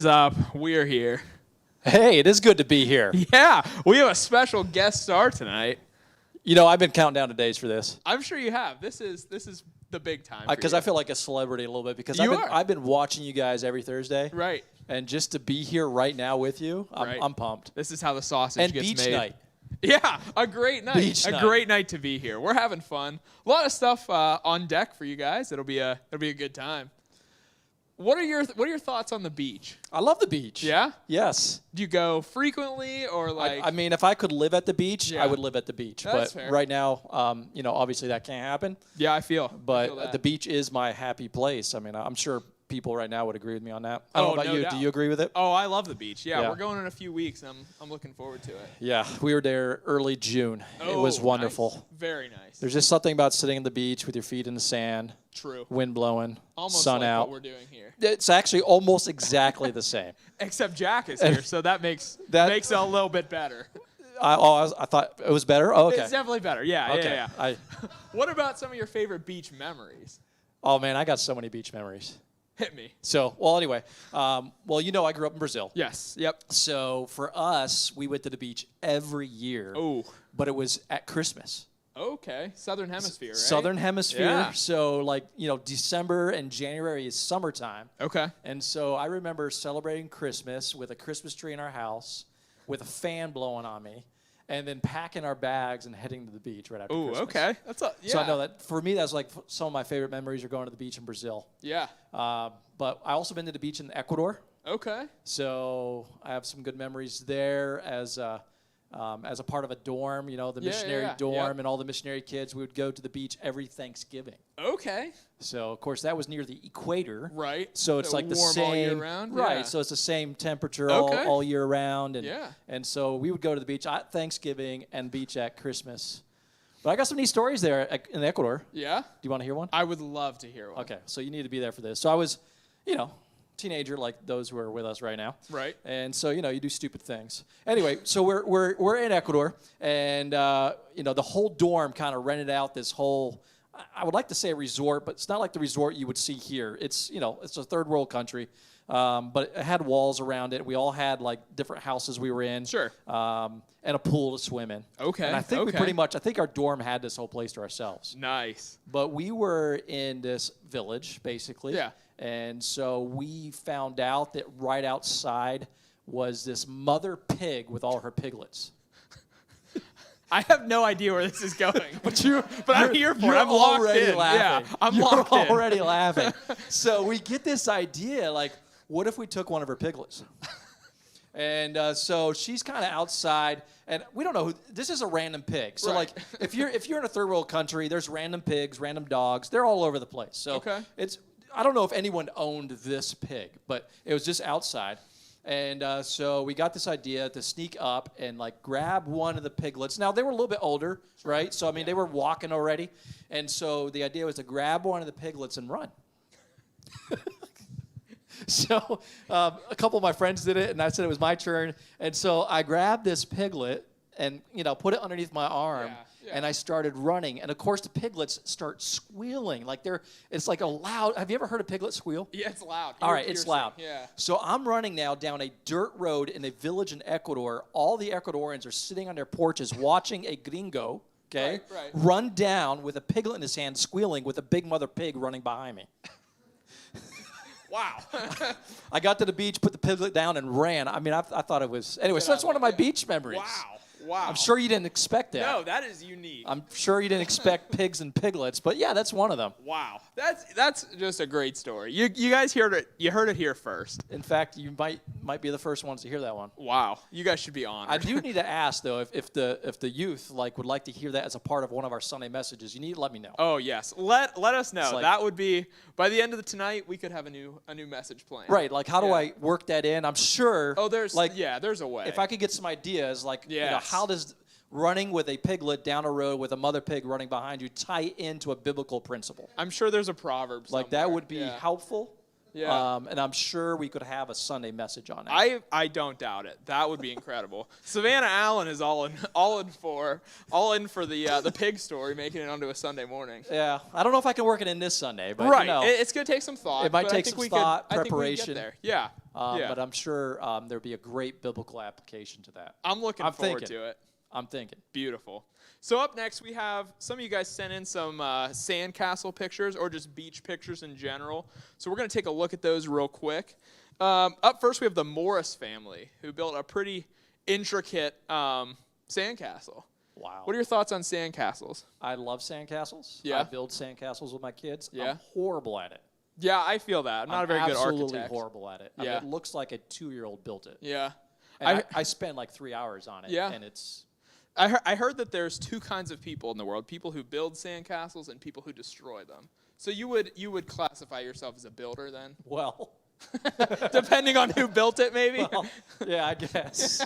up? We're here. Hey, it is good to be here. Yeah, we have a special guest star tonight. You know, I've been counting down the days for this. I'm sure you have. This is the big time. Because I feel like a celebrity a little bit because You I've been watching you guys every Thursday. Right. And just to be here right now with you, Right. I'm pumped. This is how the sausage And gets beach made. night. Yeah, a great night. Beach a night. great night to be here. We're having fun. A lot of stuff on deck for you guys. It'll be a good time. What are your thoughts on the beach? I love the beach. Yeah? Yes. Do you go frequently or like? I mean, if I could live at the beach, Yeah. I would live at the beach. That's but fair. right now, obviously that can't happen. Yeah, I feel. But the beach is my happy place. I mean, I'm sure people right now would agree with me on that. I don't know about no you. doubt. Do you agree with it? Oh, I love the beach. Yeah, Yeah. we're going in a few weeks. I'm looking forward to it. Yeah, we were there early June. It was Oh, wonderful. Nice. Very nice. There's just something about sitting on the beach with your feet in the sand, True. wind blowing, Almost sun like out. what we're doing here. It's actually almost exactly the same. Except Jack is here, so that makes it a little bit better. I thought it was better. Oh, okay. It's definitely better. Yeah, Okay. yeah. What about some of your favorite beach memories? Oh man, I got so many beach memories. Hit me. So, well, anyway, I grew up in Brazil. Yes. Yep. So for us, we went to the beach every year. Oh. But it was at Christmas. Okay. Southern Hemisphere, right? Southern Hemisphere. Yeah. So December and January is summertime. Okay. And so I remember celebrating Christmas with a Christmas tree in our house, with a fan blowing on me, and then packing our bags and heading to the beach right after Christmas. Okay. So I know that for me, that's like some of my favorite memories are going to the beach in Brazil. Yeah. But I also been to the beach in Ecuador. Okay. So I have some good memories there as a part of a dorm, the missionary dorm, and all the missionary kids. We would go to the beach every Thanksgiving. Okay. So, of course, that was near the equator. Right. So it's like the warm same. all year round? Right. Yeah. So it's the same temperature Okay. all year round. And, Yeah. And so we would go to the beach at Thanksgiving and beach at Christmas. But I got some neat stories there in Ecuador. Yeah? Do you want to hear one? I would love to hear one. Okay. So you need to be there for this. So I was, teenager like those who are with us right now. Right. And so, you do stupid things. Anyway, so we're in Ecuador, and, the whole dorm kind of rented out this whole, I would like to say a resort, but it's not like the resort you would see here. It's, it's a third world country, but it had walls around it. We all had, different houses we were in. Sure. And a pool to swim in. Okay. And I think I think our dorm had this whole place to ourselves. Nice. But we were in this village, basically. Yeah. And so we found out that right outside was this mother pig with all her piglets. I have no idea where this is going, but I'm here for it. You're I'm locked already in. laughing. Yeah, I'm You're locked in. already laughing. So we get this idea, what if we took one of her piglets? And so she's kind of outside, and we don't know who. This is a random pig. So Right. if you're in a third world country, there's random pigs, random dogs. They're all over the place. So Okay. I don't know if anyone owned this pig, but it was just outside. And so we got this idea to sneak up and grab one of the piglets. Now they were a little bit older, right? So I mean they were walking already, and so the idea was to grab one of the piglets and run. So a couple of my friends did it, and I said it was my turn. And so I grabbed this piglet and put it underneath my arm. Yeah. And I started running, and of course the piglets start squealing it's like a loud. Have you ever heard a piglet squeal? Yeah, it's loud. All right, it's loud. Yeah. So I'm running now down a dirt road in a village in Ecuador. All the Ecuadorians are sitting on their porches watching a gringo, okay, Right. run down with a piglet in his hand, squealing with a big mother pig running behind me. Wow. I got to the beach, put the piglet down, and ran. I mean, I thought it was. Anyway, so that's one of my beach memories. Wow. I'm sure you didn't expect that. No, that is unique. I'm sure you didn't expect pigs and piglets, but yeah, that's one of them. Wow. That's just a great story. You guys heard it. You heard it here first. In fact, you might be the first ones to hear that one. Wow. You guys should be honored. I do need to ask though, if the youth would like to hear that as a part of one of our Sunday messages, you need to let me know. Oh yes. Let us know. It's That would be by the end of tonight. We could have a new message planned. Right. How do Yeah. I work that in? I'm sure. Oh, there's there's a way. If I could get some ideas, Yes. how does running with a piglet down a road with a mother pig running behind you tie into a biblical principle? I'm sure there's a proverb somewhere. That would be helpful. Yeah. And I'm sure we could have a Sunday message on it. I don't doubt it. That would be incredible. Savannah Allen is all in for the pig story, making it onto a Sunday morning. Yeah, I don't know if I can work it in this Sunday, but Right. you know, It's going to take some thought. it might but I take think some we thought, could, I think we preparation. could get there. Yeah. Yeah. But I'm sure there'd be a great biblical application to that. I'm looking forward thinking. to it. I'm thinking. Beautiful. So up next, we have some of you guys sent in some sandcastle pictures or just beach pictures in general. So we're going to take a look at those real quick. Up first, we have the Morris family, who built a pretty intricate sandcastle. Wow. What are your thoughts on sandcastles? I love sandcastles. Yeah. I build sandcastles with my kids. Yeah. I'm horrible at it. Yeah, I feel that. I'm not a very good architect. Absolutely horrible at it. I mean, Yeah. it looks like a 2-year-old built it. Yeah. And I spend like 3 hours on it. Yeah. And it's... I heard that there's two kinds of people in the world: people who build sandcastles and people who destroy them. So you would classify yourself as a builder then, Well... depending on who built it, maybe. well, yeah, I guess.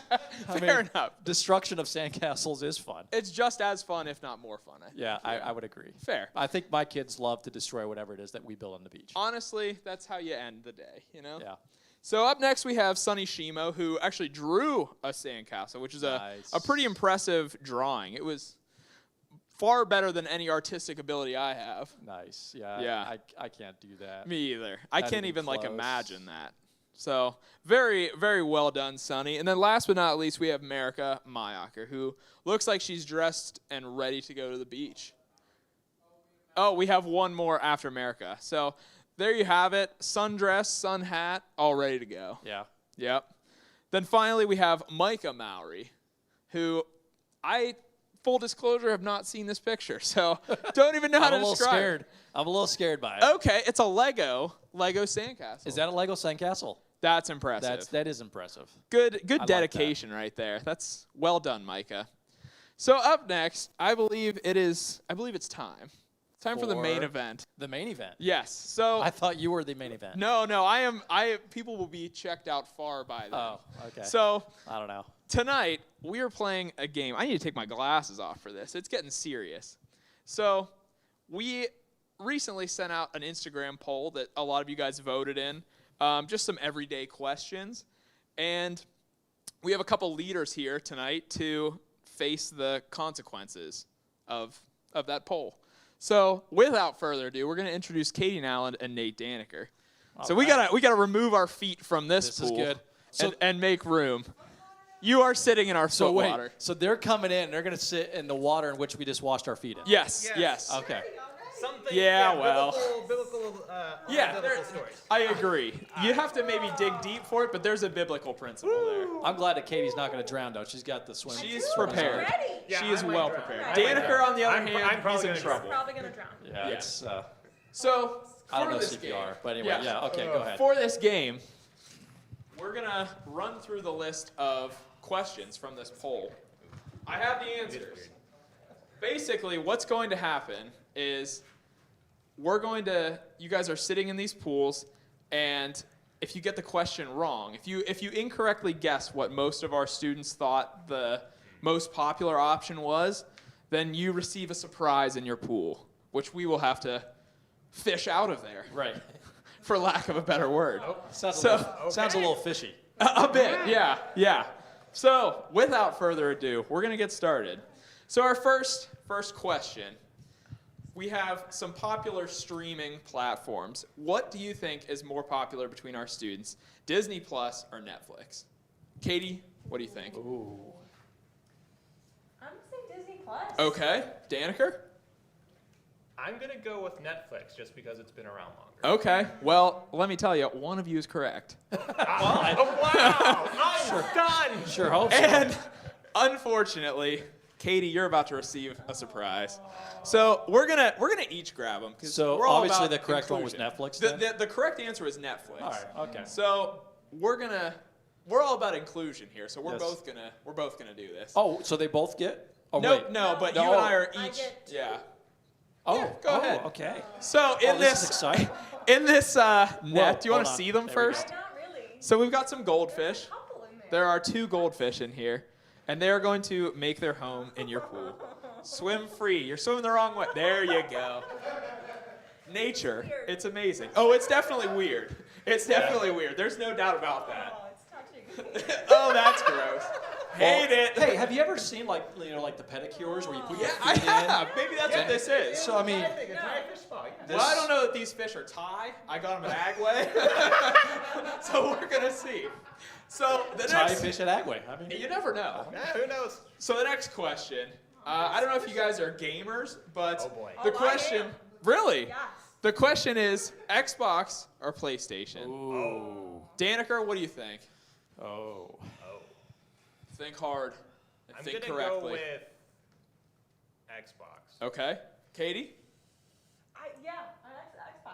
Fair enough. Destruction of sandcastles is fun. It's just as fun, if not more fun. I think. Yeah, I would agree. Fair. I think my kids love to destroy whatever it is that we build on the beach. Honestly, that's how you end the day, you know? Yeah. So up next we have Sonny Shimo, who actually drew a sandcastle, which is Nice. a pretty impressive drawing. It was far better than any artistic ability I have. Nice. Yeah. Yeah. I can't do that. Me either. I Not can't even even close. imagine that. So very, very well done, Sonny. And then last but not least, we have Marika Mayaker, who looks like she's dressed and ready to go to the beach. Oh, we have one more after Marika. So there you have it. Sundress, sun hat, all ready to go. Yeah. Yep. Then finally, we have Micah Mowry, who full disclosure, have not seen this picture, so don't even know how I'm to a little describe scared. I'm a little scared by it. Okay, it's a Lego sandcastle. Is that a Lego sandcastle? That's impressive. That is impressive. Good like dedication right there. That's well done, Micah. So up next, I believe it's time. Time for the main For- event. The main event. Yes. So I thought you were the main event. no, people will be checked out far by then. Oh, okay. So I don't know. tonight we are playing a game. I need to take my glasses off for this. It's getting serious. So we recently sent out an Instagram poll that a lot of you guys voted in. Just some everyday questions. And we have a couple leaders here tonight to face the consequences of that poll. So without further ado, we're going to introduce Katie Nowland and Nate Daniker. So we gotta remove our feet from this pool is good. So and make room. You are sitting in our so foot wait. water. So they're coming in. And they're going to sit in the water in which we just washed our feet in. Yes. Okay. Something, Yeah, well. biblical stories. I agree. You have to maybe dig deep for it, but there's a biblical principle there. I'm glad that Katie's not going to drown though. She's got the swim. She's swimmers on. prepared. Yeah, She is I might well drown. prepared. I might Daniker, drown. on the other I'm hand, probably he's in gonna trouble. Probably gonna drown. Yeah, Yeah. it's. So I don't for know this CPR, game, but anyway, yeah. Okay, go ahead. For this game, we're gonna run through the list of questions from this poll. I have the answers. Basically, what's going to happen is you guys are sitting in these pools, and if you get the question wrong, if you incorrectly guess what most of our students thought the most popular option was, then you receive a surprise in your pool, which we will have to fish out of there, Right. for lack of a better word. Sounds a little fishy. A bit, yeah. So, without further ado, we're going to get started. So our first question, we have some popular streaming platforms. What do you think is more popular between our students, Disney Plus or Netflix? Katie, what do you think? Ooh. I'm gonna say Disney Plus. Okay, Daniker? I'm going to go with Netflix just because it's been around longer. Okay, well, let me tell you, one of you is correct. Oh, wow! I'm done! Sure hope so. And unfortunately, Katie, you're about to receive a surprise. So we're gonna each grab them. So we're all obviously about the correct one was inclusion. Netflix The, then? the correct answer is Netflix. All right. Okay. So we're all about inclusion here. So we're Yes. both gonna do this. Oh, so they both get? Oh, no, wait. no, but No. you and I are I each. get two. Yeah. Oh, Yeah, go ahead. Okay. So in This is exciting. in this net, do you want hold to on. see them There we go. first? Not really. So we've got some goldfish. Couple in there. There are 2 goldfish in here, and they are going to make their home in your pool. Swim free. You're swimming the wrong way. There you go. Nature. It's amazing. Oh, it's definitely weird. It's definitely weird. There's no doubt about that. Oh, it's touching. Oh, that's gross. Hate it. Hey, have you ever seen like the pedicures where you put your Yeah, I feet in? have. Maybe that's what this is. So I mean, A Thai fish spa, yeah. Well, I don't know that these fish are Thai. I got them at Agway. So we're going to see. So the Thai next, fish at Agway. I mean, you never know. Yeah, who knows? So the next question, I don't know if you guys are gamers, but Oh, boy. the Oh, I question, am. really? Yes. The question is Xbox or PlayStation? ooh. Daneker, what do you think? Oh. Think hard and I'm think gonna correctly. go with Xbox. Okay. Katie? Yeah, Xbox.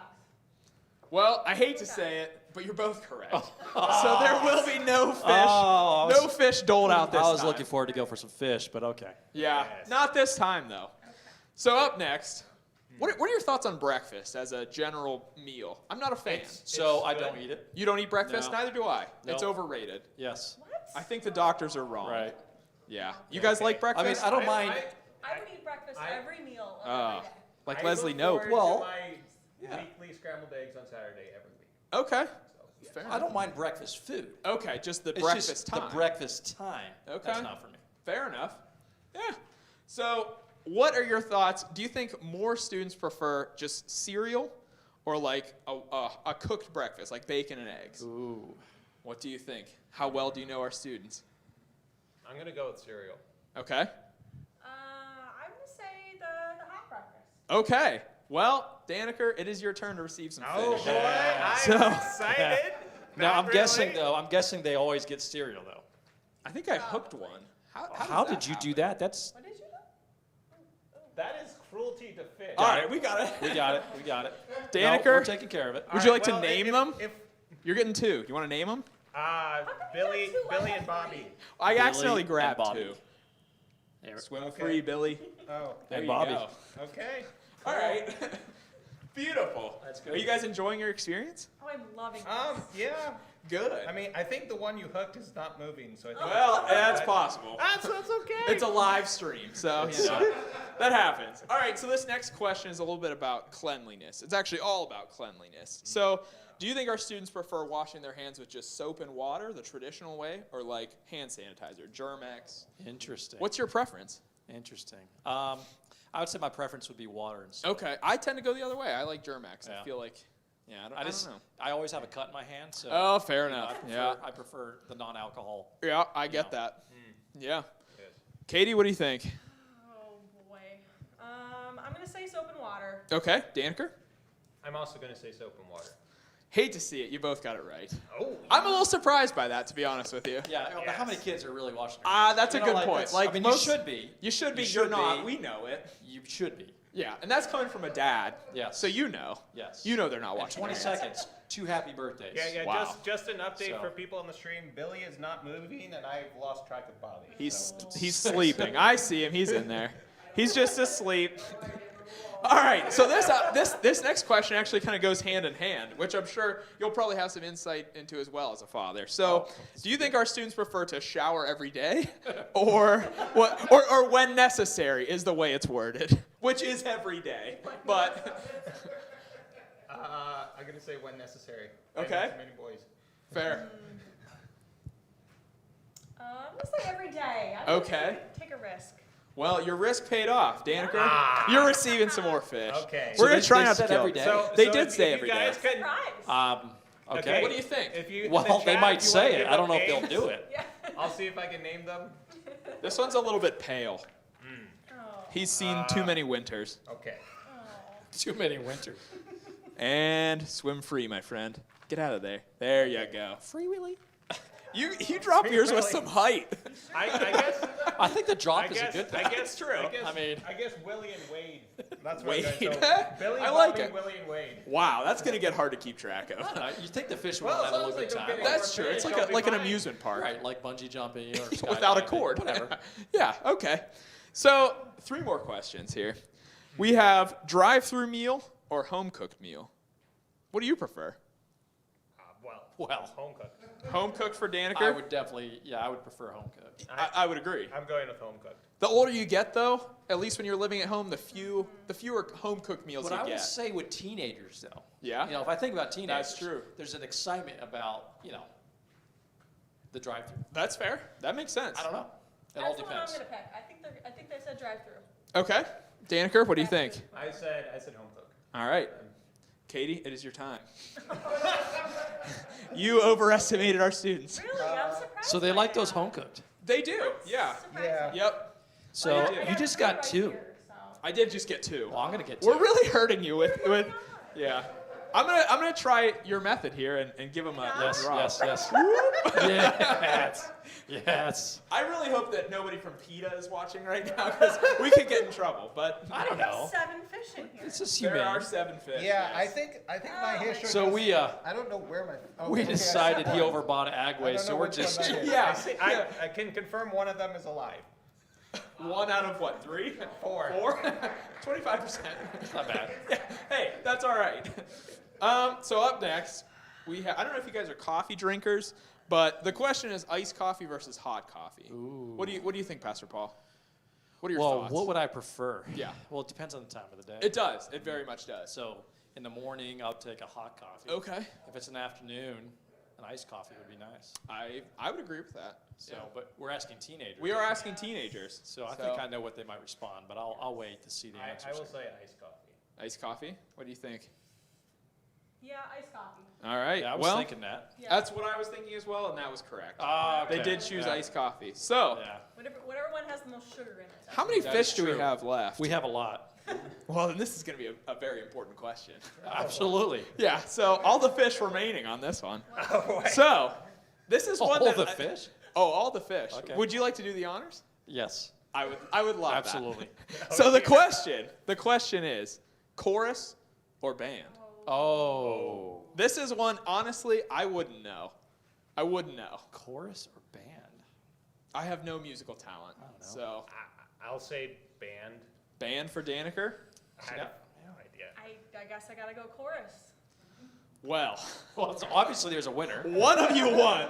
Well, I hate to say it, but you're both correct. So there will be no fish, Oh, no fish doled out this I was time. looking forward to go for some fish, but okay. Yeah, Yes. not this time though. So up next, what are your thoughts on breakfast as a general meal? I'm not a fan. So I good. don't eat it. You don't eat breakfast? No. Neither do I. It's No. overrated. Yes. What? I think the doctors are wrong. Right. Yeah. You guys like I breakfast? mean, I don't mind. I would eat breakfast I- every meal of Oh. every day. Like I Leslie look Knope. forward Well, to my yeah. weekly scrambled eggs on Saturday every week. Okay. So, Fair I enough. don't mind breakfast food. Okay, just the It's breakfast just time. the breakfast time. Okay. That's not for me. Fair enough. Yeah. So, what are your thoughts? Do you think more students prefer just cereal or like a cooked breakfast, like bacon and eggs? Ooh. What do you think? How well do you know our students? I'm gonna go with cereal. Okay. I'm gonna say the hot breakfast. Okay. Well, Daneker, it is your turn to receive some Oh fish. boy, I'm So- excited. Now Not I'm guessing really. though. I'm guessing they always get cereal though. I think I hooked one. How did you do that? That's. What did you do? That is cruelty to fish. All right, we got it. We got it. We got it. Daneker? No, we're taking care of it. Would All you right, like to well, name if- them? If You're getting two. You want to name them? come you Billy, got two? I Billy had and Bobby. I Billy accidentally and grabbed Bobby. two. There. Swim Okay. free, Billy. Oh, There And you Bobby. go. okay. All right. Beautiful. That's good. Are you guys enjoying your experience? Oh, I'm loving this. Yeah. Good. I mean, I think the one you hooked is not moving, so I think. Well, that's possible. That's okay. It's a live stream, so you know, that happens. All right, so this next question is a little bit about cleanliness. It's actually all about cleanliness. So, do you think our students prefer washing their hands with just soap and water, the traditional way, or like hand sanitizer, Germex? Interesting. What's your preference? Interesting? I would say my preference would be water and soap. Okay, I tend to go the other way. I like Germex. I Yeah. feel like, yeah, I don't know. I always have a cut in my hand, so. Oh, fair you know, enough. I prefer the non-alcohol. Yeah, I get know. that. Yeah. Yes. Katie, what do you think? Oh boy. I'm gonna say soap and water. Okay, Daneker? I'm also going to say soap and water. Hate to see it. You both got it right. Oh. I'm a little surprised by that, to be honest with you. Yeah, but how many Yes. kids are really washing their hands? That's a You know, good point. that's- Like I mean, most- you should be. You should be. You You're should not. be. We know it. You should be. Yeah, and that's coming from a dad. Yes. So you know. Yes. You know they're not In watching. 20 their hands. seconds, 2 happy birthdays. Yeah. Wow. Just an update So- for people on the stream. Billy is not moving, and I've lost track of Bobby. He's so. he's sleeping. I see him. He's in there. He's just asleep. All right. So this next question actually kind of goes hand in hand, which I'm sure you'll probably have some insight into as well as a father. So, do you think our students prefer to shower every day, or what, or when necessary is the way it's worded, which is every day, but. I'm going to say when necessary. I Okay. know too many boys. Fair. I'm gonna say every day. I'm gonna Okay. Take a risk. Well, your risk paid off, Daneker. You're receiving some more fish. Okay. We're So gonna they- try they not to said kill. every day? So, They so did if, say if every you guys day. Could, Surprise. Okay. What do you think? If you, in Well, the they chat, might if you wanna say it. give I don't know them if they'll names, do it. Yeah. I'll see if I can name them. This one's a little bit pale. Oh. He's seen too many winters. Okay. Oh. Too many winters. And swim free, my friend. Get out of there. There you go. Free Willy? You drop Free yours with Willy. some height. I guess. I think the I drop is guess. a good thing. I guess true. I guess Willie and Wade. That's what I'm Wade. going. So Billy, I like Bobby, it. Willie, and Wade. Wow, that's gonna get hard to keep track of. You think the fish would Well, have a sounds little like good I'm time. getting That's true. It's I'll be like an fine. amusement park. Right, like bungee jumping or Without a skydiving, cord. Whatever. Yeah, okay. So, 3 more questions here. We have drive-through meal or home-cooked meal. What do you prefer? Well, Well, Home cooked. Home cooked for I Daneker? would definitely, I would prefer home cooked. I would agree. I'm going with home cooked. The older you get, though, at least when you're living at home, the fewer home cooked meals But you I get. would say with teenagers, though. Yeah? You know, if I think about teenagers, That's true. There's an excitement about, the drive-through. That's fair. That makes sense. I don't know. It all That's the one I'm depends. gonna pick. I think they said drive-through. Okay. Daneker, what do you think? I said home cooked. All right. Katie, it is your time. You overestimated our students. Really? I'm surprised. So they by like that. those home cooked. They do. Yeah. Surprising. Yep. So I got you just two got right 2. here, so. I did just get 2. Well, I'm gonna get 2. We're really hurting you with yeah. I'm gonna try your method here and give them a Yes, draw. yes. Yes. Yes. I really hope that nobody from PETA is watching right now because we could get in trouble. But I don't know. 7 fish in here. It's just there humane. are 7 fish. Yeah, yes. I think my history. So we I don't know where my. Oh, we okay, I decided said he one. overbought I Agway, don't so know we're which one just that is. Yeah. I can confirm one of them is alive. 1 out of what? 3? 4. 4? 25%. not bad. Yeah. Hey, that's all right. So up next, we have. I don't know if you guys are coffee drinkers, but the question is iced coffee versus hot coffee. Ooh. What do you think, Pastor Paul? What are your Well, thoughts? what would I prefer? Yeah. Well, it depends on the time of the day. It does. It very much does. So in the morning, I'll take a hot coffee. Okay. If it's an afternoon, an iced coffee would be nice. I would agree with that. So, but we're asking teenagers. We are asking teenagers. So I think I know what they might respond, but I'll wait to see the I answers. will say iced coffee. Iced coffee. What do you think? Yeah, iced coffee. All right. Yeah, I was well, thinking that. Yeah. that's what I was thinking as well, and that was correct. Ah, They okay. did choose Yeah. iced coffee. So, Yeah. Whatever one has the most sugar in it. how many That fish is do we true. have left? We have a lot. Well, then this is going to be a very important question. Absolutely. Yeah. So all the fish remaining on this one. Oh, wait. So this is one All that the fish? Oh, all the fish. Okay. Would you like to do the honors? Yes. I would love Absolutely. that. So the question is, chorus or band? Oh. This is one, honestly, I wouldn't know. I wouldn't know. Chorus or band? I have no musical talent. I don't know. So I'll say band. band for Daneker? I have no idea. I guess I gotta go chorus. Well, Well, obviously there's a winner. one of you won.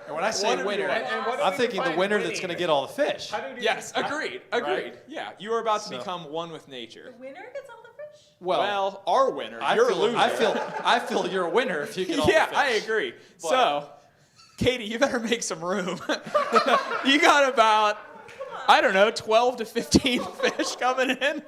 And when I say One of winner, you- And what do I'm we thinking the define winner winning that's going to as? get all the fish. How do we Yes, agreed. Right? Yeah, you are about to So- become one with The nature. winner gets all the fish? Well, our winner. I You're a feel, loser. I feel you're a winner if you get all Yeah, the fish. I agree. But- So, Katie, you better make some room. You got about, I don't know, 12 to 15 fish coming in. Oh, this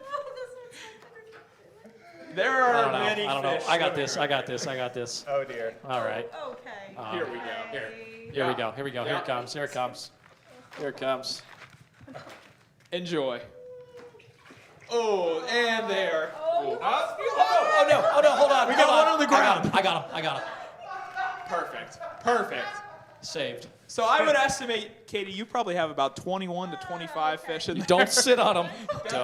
one's There I are don't know. many I don't know. fish. I got swimming this. right I got this. I got this. Oh dear. All right. Okay. Here we go. Here. Okay. Here we go. Here we go. Here Yeah. it comes. Here it comes. Here it comes. Enjoy. Oh, and there. Oh, Oh no! Oh no! Hold on! We hold got one on the ground. I got him! I got him! Perfect. Perfect. Saved. So I would estimate, Katie, you probably have about 21 to 25 fish in there. Don't sit on him.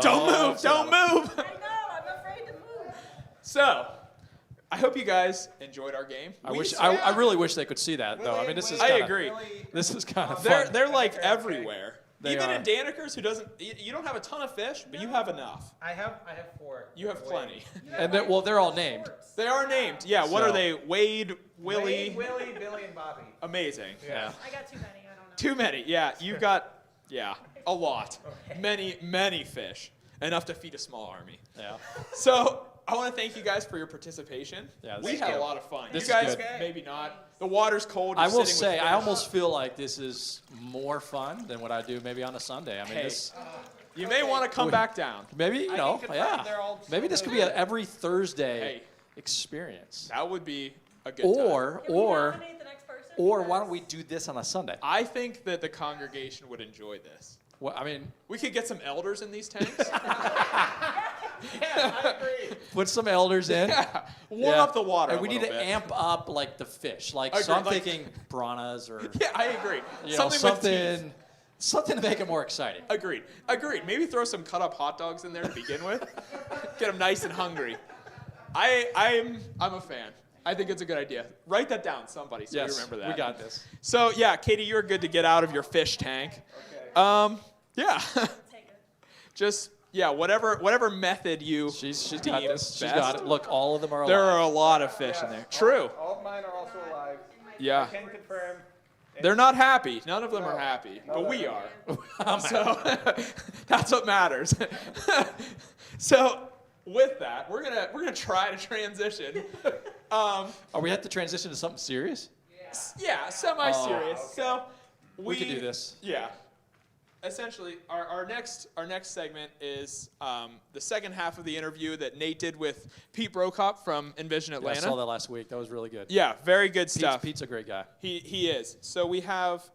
Don't move. Don't move. I know. I'm afraid to move. So, I hope you guys enjoyed our game. I We wish. saw- I really wish they could see that though. I mean, this is. I Kinda, agree. This is kind of They're fun. they're like everywhere. They Even are. in Daneker's, who doesn't, you don't have a ton of fish, but you have enough. I have 4. You have plenty. And they're all named. They are named. Yeah. What are So- they? Wade, Willie. Willie, Billy, and Bobby. Amazing. Yeah. I got too many. I don't know. Too many. Yeah. You've got a lot. Many fish. Enough to feed a small army. Yeah. So I want to thank you guys for your participation. Yeah, we this- had a lot of fun. This you is guys good. maybe not. The water's cold. I You're will sitting with say, I fish. almost feel like this is more fun than what I do maybe on a Sunday. I mean, Hey, this you may want to come back down. maybe you know, confirm yeah. they're all Maybe this could be an every Thursday Hey. experience. That would be a good time. Or Can we or nominate the next person? or why don't we Because- do this on a Sunday? I think that the congregation would enjoy this. Well, I mean, We could get some elders in these tanks. Yeah, I agree. put some elders in. Yeah. Warm Yeah. up the water. And a we need to little bit. amp up like the fish. Like so, Agreed, I'm like- thinking piranhas or Yeah, I agree. you know, Something with teeth. something to make it more exciting. Agreed. Maybe throw some cut up hot dogs in there to begin with. Get them nice and hungry. I'm a fan. I think it's a good idea. Write that down, somebody, so Yes, you remember that. we got this. So yeah, Katie, you're good to get out of your fish tank. Yeah. Take it. Just whatever method you She's deem got this. She's best. got it. Look, all of them are alive. There are a lot of fish in there. True. All of mine are also alive. Yeah. I can confirm. They're not happy. None of them are happy, but we are. So that's what matters. So with that, we're gonna try to transition. Are we have to transition to something serious? Yeah, semi-serious. okay. So We can do this. Yeah. Essentially, our next segment is the second half of the interview that Nate did with Pete Brokop from Envision Yeah, I Atlanta. saw that last week. That was really good. Yeah, very good stuff. Pete's a great guy. He is. So we have,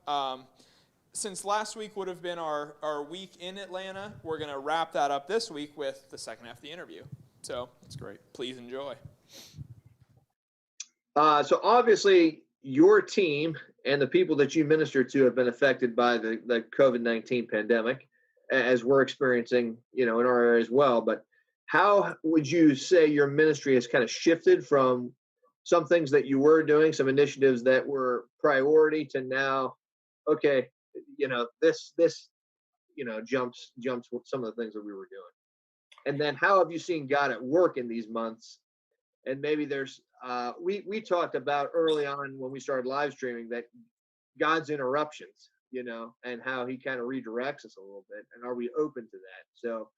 since last week would have been our week in Atlanta, we're going to wrap that up this week with the second half of the interview. So That's great. please enjoy. So obviously, your team and the people that you minister to have been affected by the COVID-19 pandemic, as we're experiencing, in our area as well. But how would you say your ministry has kind of shifted from some things that you were doing, some initiatives that were priority, to now, okay, this jumps with some of the things that we were doing? And then how have you seen God at work in these months? And maybe there's we talked about early on when we started live streaming that God's interruptions, and how he kind of redirects us a little bit. And are we open to that? So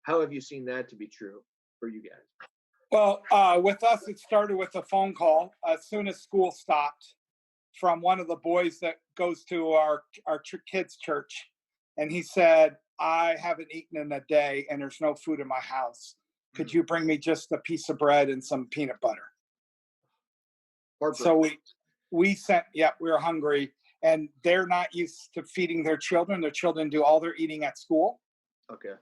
how have you seen that to be true for you guys? Well, with us, it started with a phone call as soon as school stopped from one of the boys that goes to our kids' church. And he said, I haven't eaten in a day and there's no food in my house. Could you bring me just a piece of bread and some peanut butter? So we sent, we were hungry, and they're not used to feeding their children. Their children do all their eating at school. Okay.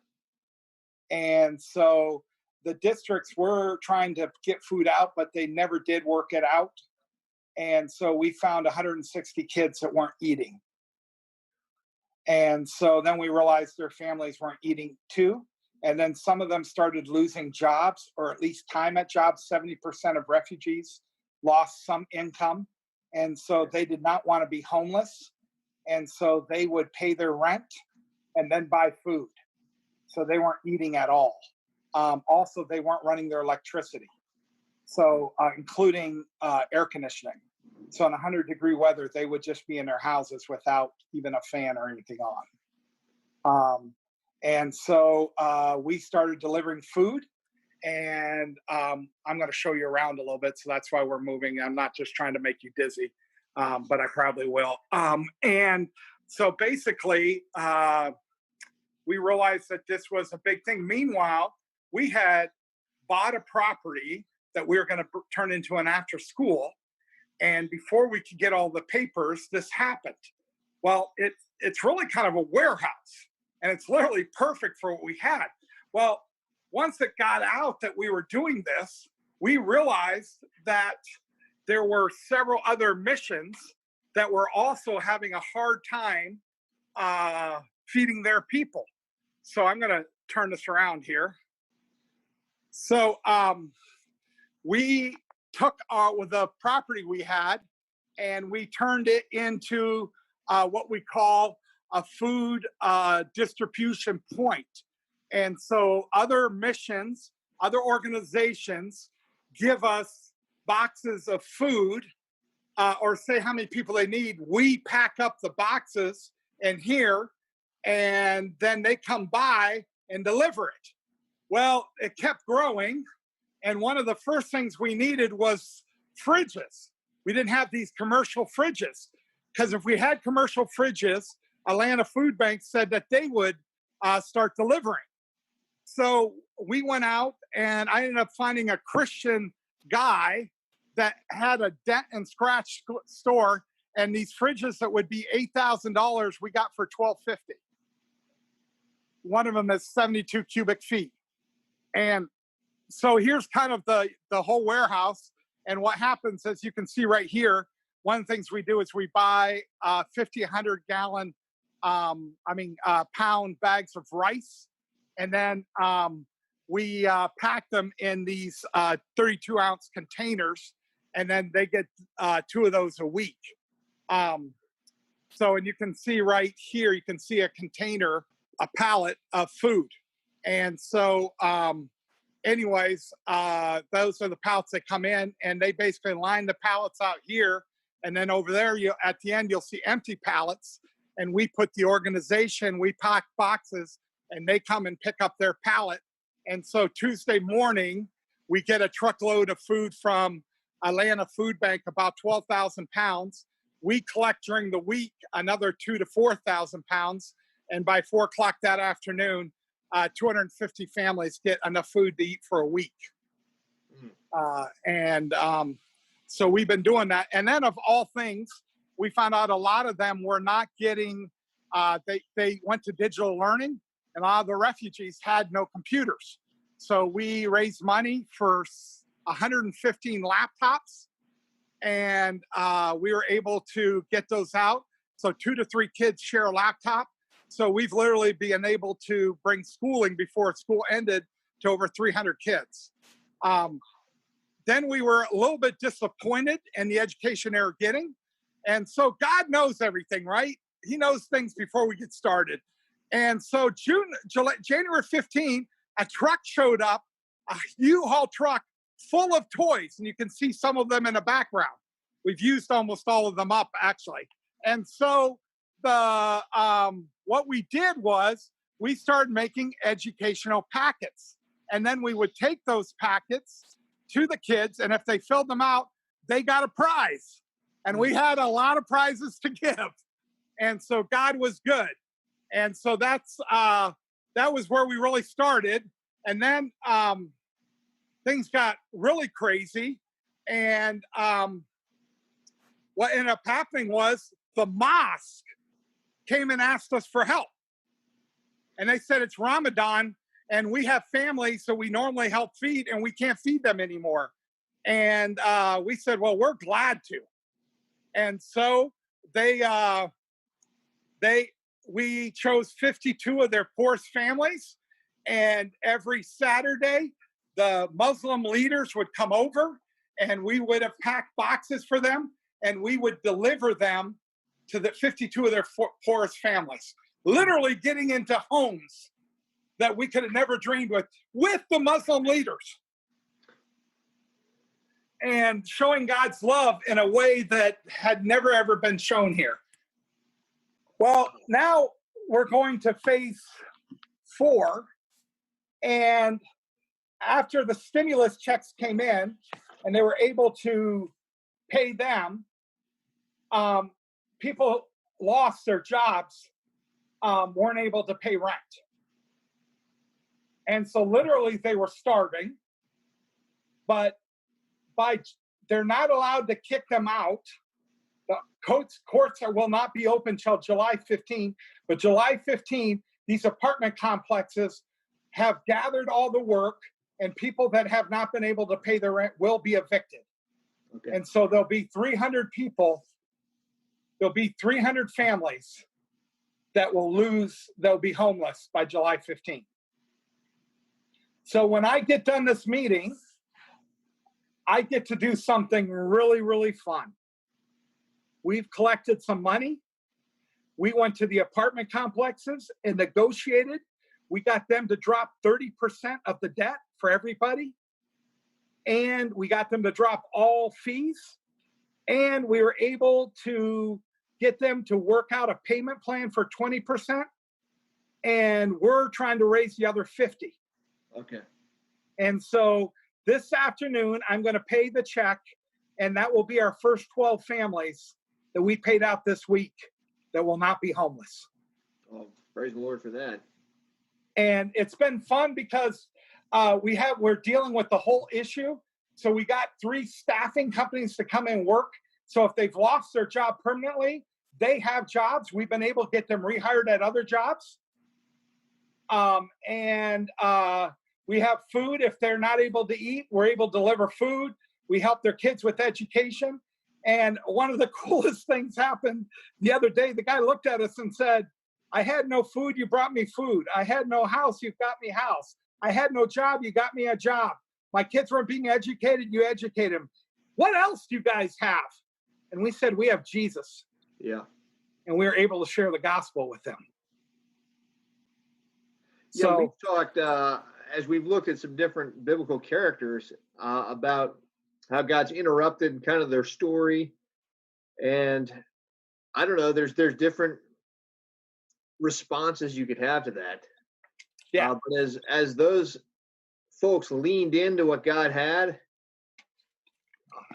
And so the districts were trying to get food out, but they never did work it out. And so we found 160 kids that weren't eating. And so then we realized their families weren't eating too. And then some of them started losing jobs, or at least time at jobs. 70% of refugees lost some income. And so they did not want to be homeless. And so they would pay their rent and then buy food. So they weren't eating at all. Also, they weren't running their electricity. So including air conditioning. So in 100-degree weather, they would just be in their houses without even a fan or anything on. And so we started delivering food, and I'm going to show you around a little bit. So that's why we're moving. I'm not just trying to make you dizzy, but I probably will. And so basically, we realized that this was a big thing. Meanwhile, we had bought a property that we were going to turn into an after school. And before we could get all the papers, this happened. Well, it's really kind of a warehouse. And it's literally perfect for what we had. Well, once it got out that we were doing this, we realized that there were several other missions that were also having a hard time feeding their people. So I'm going to turn this around here. So we took the property we had and we turned it into what we call a food distribution point. And so other missions, other organizations give us boxes of food or say how many people they need. We pack up the boxes in here, and then they come by and deliver it. Well, it kept growing. And one of the first things we needed was fridges. We didn't have these commercial fridges, because if we had commercial fridges, Atlanta Food Bank said that they would start delivering. So we went out, and I ended up finding a Christian guy that had a dent and scratch store, and these fridges that would be $8,000 we got for $1,250. One of them is 72 cubic feet. And so here's kind of the whole warehouse. And what happens, as you can see right here, one of the things we do is we buy 50, 100 gallon, pound bags of rice. And then we pack them in these 32 ounce containers. And then they get 2 of those a week. And you can see right here, you can see a container, a pallet of food. And so those are the pallets that come in, and they basically line the pallets out here, And then over there, at the end, you'll see empty pallets. And we put the organization, we pack boxes, and they come and pick up their pallet. And so Tuesday morning, we get a truckload of food from Atlanta Food Bank, about 12,000 pounds. We collect during the week another 2,000 to 4,000 pounds. And by 4 o'clock that afternoon, 250 families get enough food to eat for a week. So we've been doing that. And then of all things, we found out a lot of them were not getting, they went to digital learning, and a lot of the refugees had no computers. So we raised money for 115 laptops, and we were able to get those out. So 2 to 3 kids share a laptop. So we've literally been able to bring schooling before school ended to over 300 kids. Then we were a little bit disappointed in the education they were getting. And so God knows everything, right? He knows things before we get started. And so January 15, a truck showed up, a U-Haul truck full of toys. And you can see some of them in the background. We've used almost all of them up, actually. And so what we did was we started making educational packets. And then we would take those packets to the kids, and if they filled them out, they got a prize. And we had a lot of prizes to give. And so God was good. And so that was where we really started. And then things got really crazy. And what ended up happening was the mosque came and asked us for help. And they said, it's Ramadan, and we have families, so we normally help feed, and we can't feed them anymore. And we said, well, we're glad to. And so we chose 52 of their poorest families, and every Saturday, the Muslim leaders would come over, and we would have packed boxes for them, and we would deliver them to the 52 of their poorest families, literally getting into homes that we could have never dreamed with the Muslim leaders, and showing God's love in a way that had never, ever been shown here. Well, now we're going to phase 4. And after the stimulus checks came in and they were able to pay them, people lost their jobs, weren't able to pay rent. And so literally they were starving, but they're not allowed to kick them out. The courts will not be open till July 15, but July 15, these apartment complexes have gathered all the work, and people that have not been able to pay their rent will be evicted. Okay. And so there'll be 300 people, there'll be 300 families that they'll be homeless by July 15. So when I get done this meeting, I get to do something really, really fun. We've collected some money. We went to the apartment complexes and negotiated. We got them to drop 30% of the debt for everybody. And we got them to drop all fees. And we were able to get them to work out a payment plan for 20%. And we're trying to raise the other 50. Okay. And so this afternoon, I'm going to pay the check, and that will be our first 12 families that we paid out this week that will not be homeless. Oh, praise the Lord for that. And it's been fun because we're dealing with the whole issue. So we got 3 staffing companies to come and work. So if they've lost their job permanently, they have jobs. We've been able to get them rehired at other jobs. We have food. If they're not able to eat, we're able to deliver food. We help their kids with education. And one of the coolest things happened the other day. The guy looked at us and said, I had no food, you brought me food. I had no house, you got me house. I had no job, you got me a job. My kids weren't being educated, you educate them. What else do you guys have? And we said, we have Jesus. Yeah. And we were able to share the gospel with them. Yeah, so we've talked, as we've looked at some different biblical characters, about how God's interrupted kind of their story And I don't know, there's different responses you could have to that. Yeah. But as those folks leaned into what God had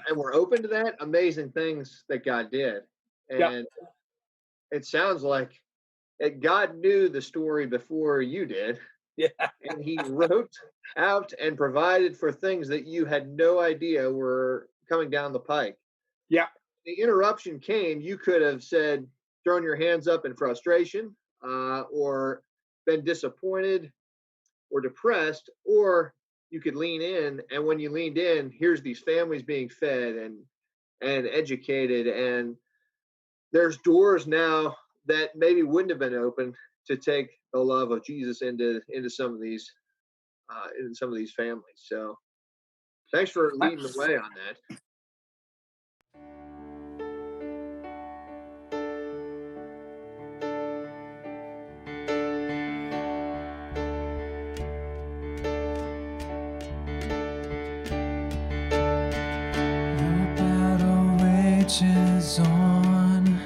and were open to that, amazing things that God did. And Yeah. it sounds like God knew the story before you did. Yeah. And he wrote out and provided for things that you had no idea were coming down the pike. Yeah. The interruption came, you could have said, thrown your hands up in frustration, or been disappointed or depressed, or you could lean in. And when you leaned in, here's these families being fed and educated, and there's doors now that maybe wouldn't have been open to take the love of Jesus into some of these families. So thanks for leading the way on that. The battle rages on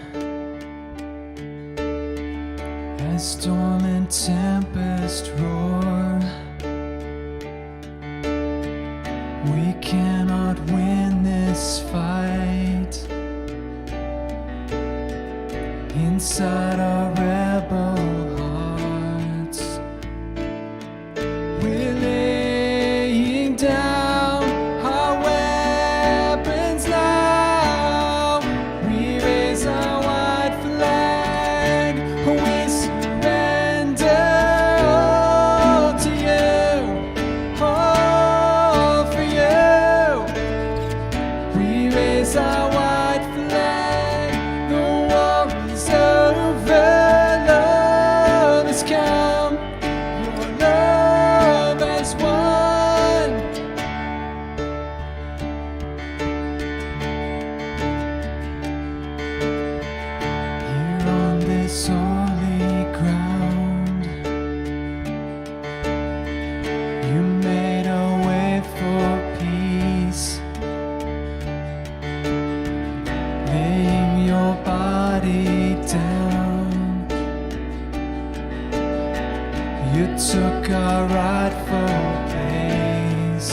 as storm and tempest roar. We cannot win this fight inside our rebel hearts. We're laying down our weapons now. We raise our white flag. We surrender all to you, all for you. We raise our white flag. The war is over. Love has come. Your love has won. Here on this holy ground, you made a way for peace, laying your body down. You took our rightful place.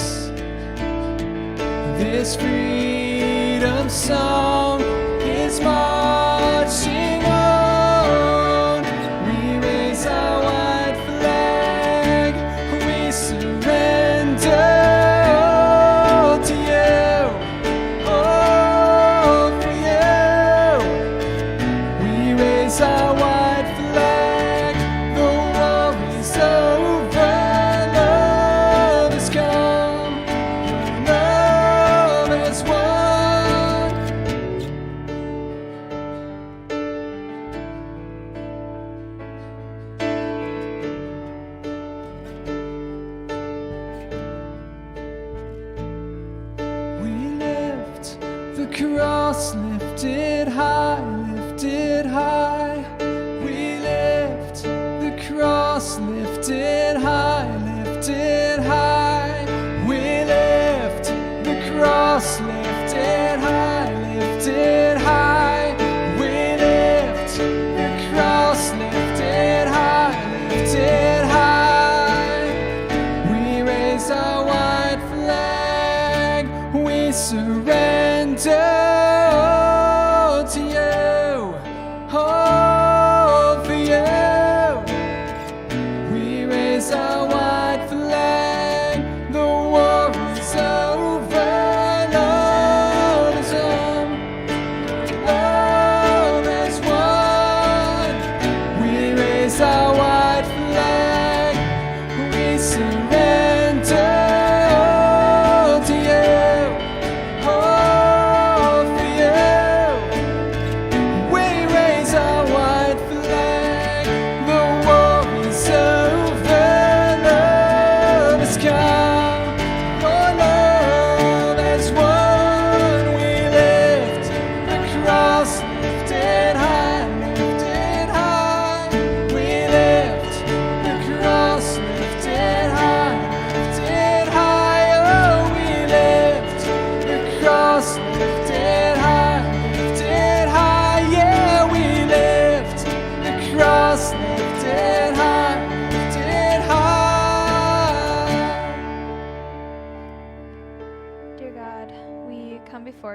This freedom song is marching on. We raise our white flag. We surrender all to you, all for you. We raise our white flag. The war is over. Love has come. Your love has won. We lift the cross, lifted high, lifted high. We lift the cross, lifted high, lifted high. We lift the cross, lifted high, lifted high. We lift the cross, lifted high, lifted high. We raise our white flag. We surrender all to you, all for you. We raise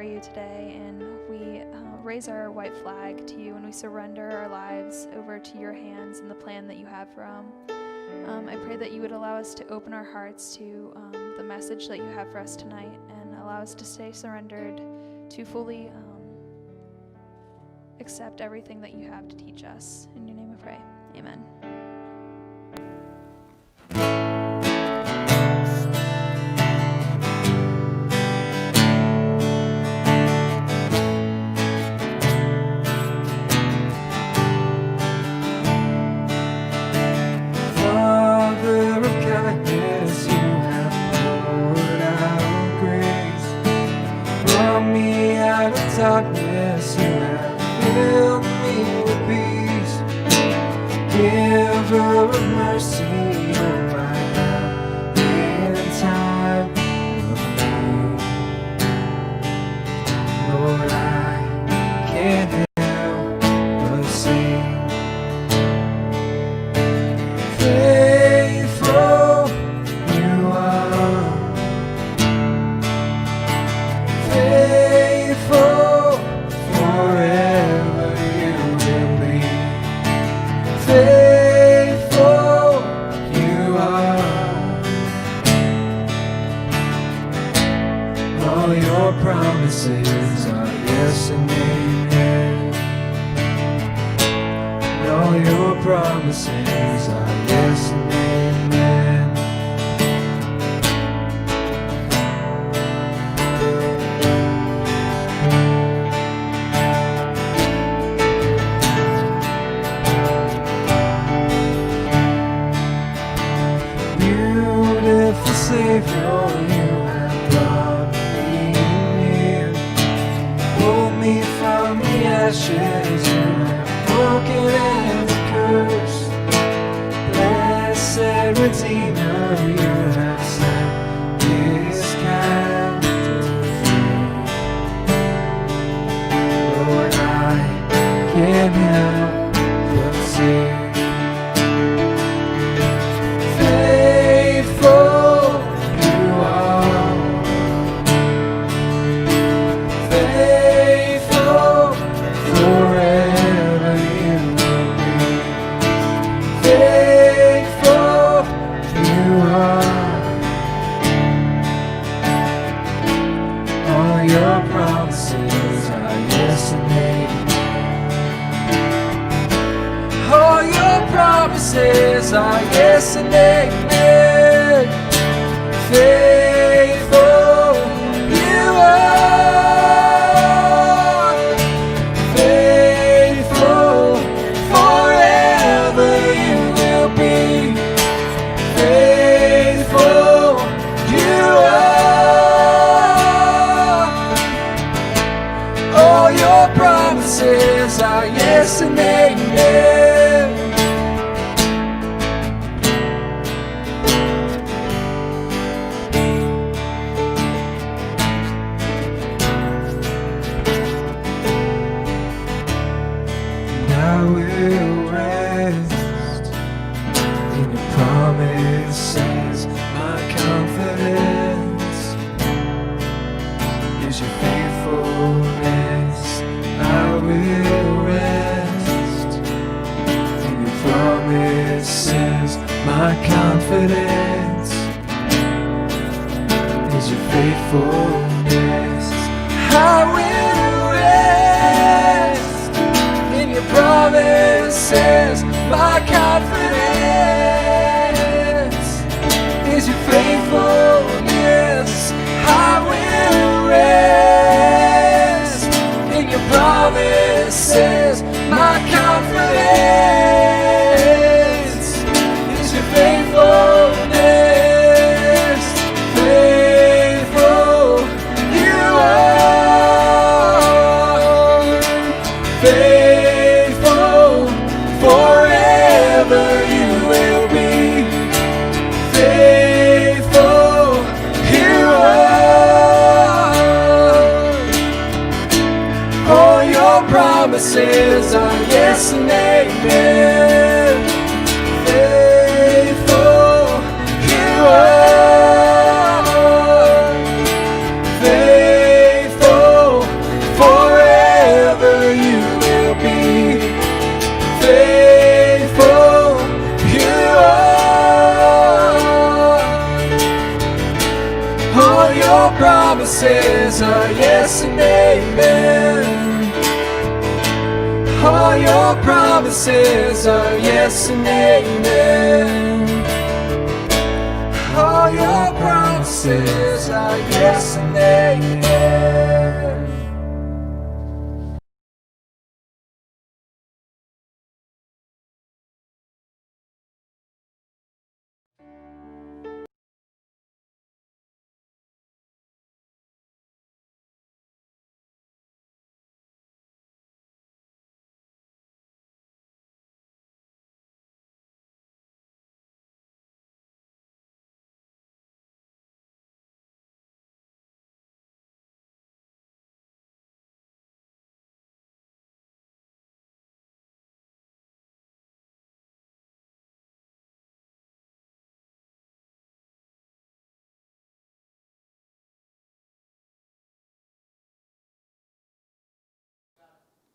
before you today, and we raise our white flag to you, and we surrender our lives over to your hands and the plan that you have for them. I pray that you would allow us to open our hearts to the message that you have for us tonight, and allow us to stay surrendered to fully accept everything that you have to teach us. In your name I pray. Amen. Father of kindness, you have poured out grace. Brought me out of darkness, you have filled me with peace. Giver of mercy, you're my help in time of need. Lord, I can't help but sing. Faithful you are, faithful forever you will be. Faithful you are, all your promises are yes and amen. All your promises are yes and amen. Beautiful Savior, you have brought me near. Pulled me from the ashes, you have broken every curse. Blessed Redeemer, you have set this captive free. Lord, I can't help but sing. Faithful you are, faithful forever you will be. Faithful you are, all your promises are yes and amen. All your promises are yes and amen. Faithful you are, faithful forever you will be. Faithful you are, all your promises are yes and amen. And I will rest in your promises. My confidence is your faithfulness. I will rest in your promises. My confidence is your faithfulness. I will rest in your promises. My confidence is your faithfulness. I will rest in your promises. My confidence is your faithfulness. Faithful you are, faithful forever you will be. Faithful you are, all your promises are yes and amen. Faithful you are, faithful promises are yes and amen. All your promises are yes and amen. All your promises are yes and amen.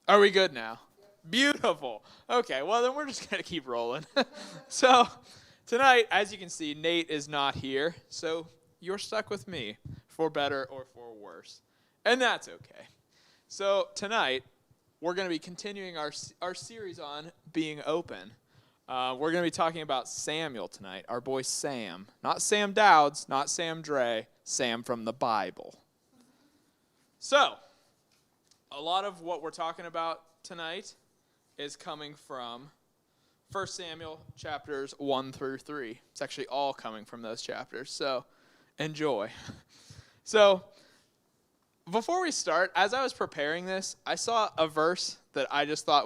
Are we good now? Beautiful. Okay, well then we're just going to keep rolling. So tonight, as you can see, Nate is not here, so you're stuck with me for better or for worse. And that's okay. So tonight, we're going to be continuing our series on being open. We're going to be talking about Samuel tonight, our boy Sam. Not Sam Dowds, not Sam Dre, Sam from the Bible. So, a lot of what we're talking about tonight is coming from 1 Samuel chapters 1 through 3. It's actually all coming from those chapters, so enjoy. So, before we start, as I was preparing this, I saw a verse that I just thought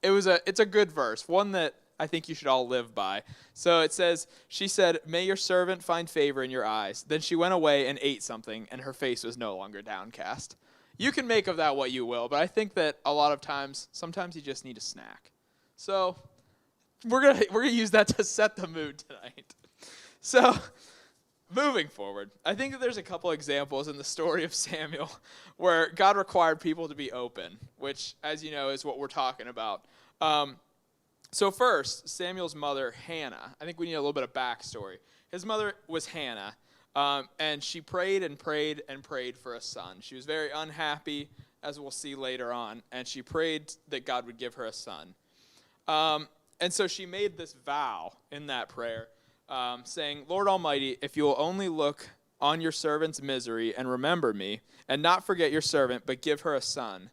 it's a good verse, one that I think you should all live by. So it says, she said, "May your servant find favor in your eyes." Then she went away and ate something, and her face was no longer downcast. You can make of that what you will, but I think that a lot of times, sometimes you just need a snack. So we're gonna use that to set the mood tonight. So moving forward, I think that there's a couple examples in the story of Samuel where God required people to be open, which, as you know, is what we're talking about. So first, Samuel's mother, Hannah. I think we need a little bit of backstory. His mother was Hannah, and she prayed and prayed and prayed for a son. She was very unhappy, as we'll see later on, and she prayed that God would give her a son. And so she made this vow in that prayer, saying, "Lord Almighty, if you will only look on your servant's misery and remember me, and not forget your servant, but give her a son,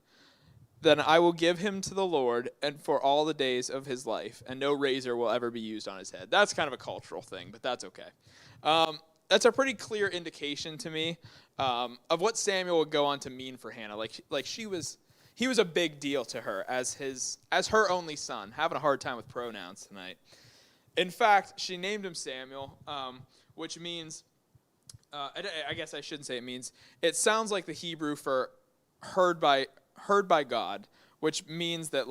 then I will give him to the Lord and for all the days of his life, and no razor will ever be used on his head." That's kind of a cultural thing, but that's okay. That's a pretty clear indication to me of what Samuel would go on to mean for Hannah. He was a big deal to her as her only son. Having a hard time with pronouns tonight. In fact, she named him Samuel, which means, I guess I shouldn't say it means, it sounds like the Hebrew for heard by God, which means that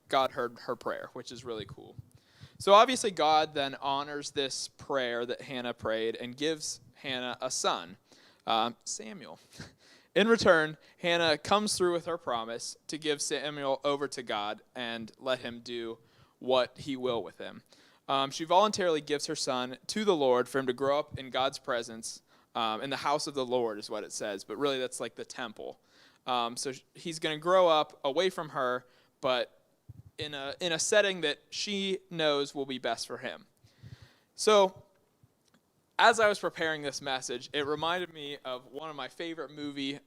God heard her prayer, which is really cool. So obviously God then honors this prayer that Hannah prayed and gives Hannah a son, Samuel. In return, Hannah comes through with her promise to give Samuel over to God and let him do what he will with him. She voluntarily gives her son to the Lord for him to grow up in God's presence, in the house of the Lord is what it says, but really that's like the temple. So he's going to grow up away from her, but in a setting that she knows will be best for him. So as I was preparing this message, it reminded me of one of my favorite movie